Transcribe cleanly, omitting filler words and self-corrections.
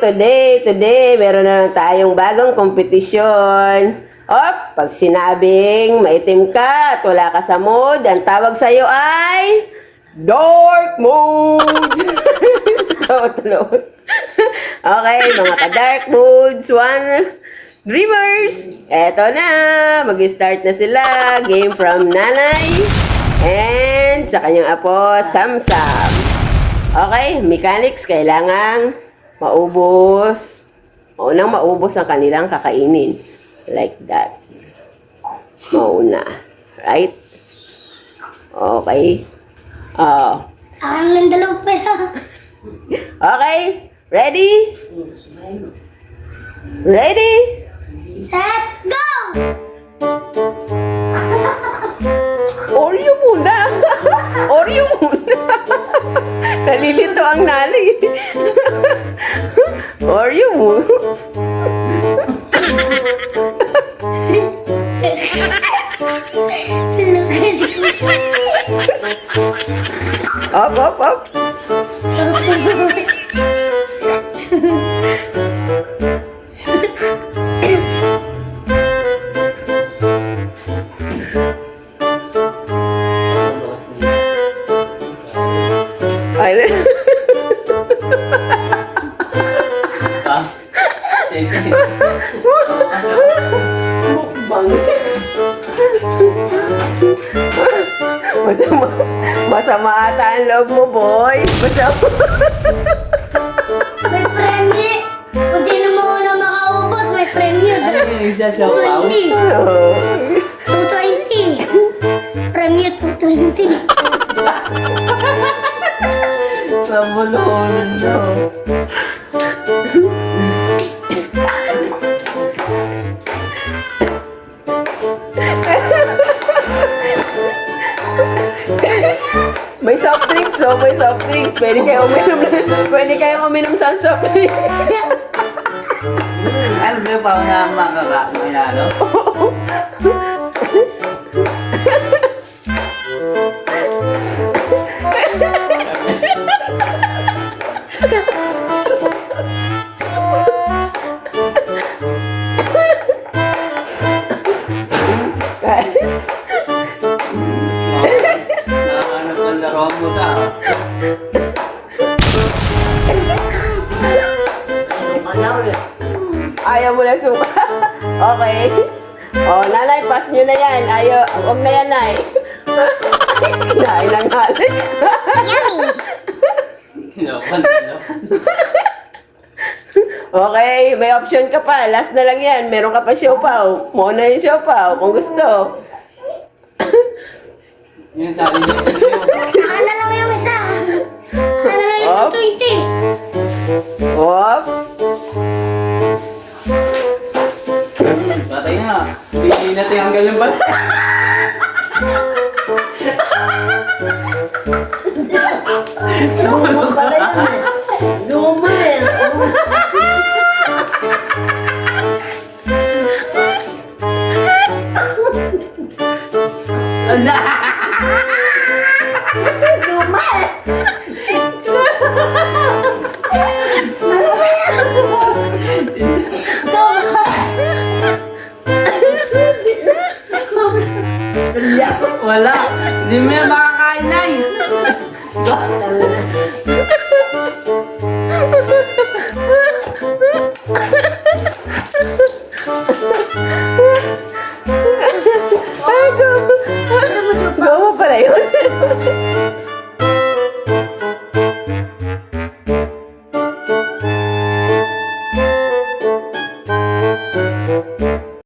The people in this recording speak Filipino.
today, meron na lang tayong bagong kompetisyon. Pag sinabing maitim ka at wala ka sa mood, ang tawag sa'yo ay dark mood. Okay, mga ka-dark moods, dreamers, eto na, mag-start na sila. Game from Nanay and sa kanyang apo, Samsam. Okay, mechanics, kailangang maubos ang kanilang kakainin. Like that. Mauna. Right? Okay. Parang nandalaw pa yun. Okay, ready? Ready? Set, go! Oreo muna. Oreo muna. Nalilito ang nanay. Oreo muna. Up. Ay, masama ata ang loob mo, boy. Masama. May premye. Kung sino mo na makaubos, may premye. Ano yung isa shout out? 220. Premye 220. Sa bulon no. May soft drinks, may soft drinks. Pwede kayong uminom sa soft drinks. Ano ba pa na makakakain na ano? Nakahanap ng laruan mo ta. Ayaw mo na suka. Okay. Nanay, pass nyo na yan. Huwag na yan, Nay. Kinain ng nanay. Kinapan. Okay, may option ka pa. Last na lang yan. Meron ka pa siopaw. Muna yung siopaw kung gusto. Yung sabi niya sa'yo. Saka na lang yung isa. Saka na lang yung 220. Op. Patay na. Hindi na tinanggal yung bala. Ano pala yun?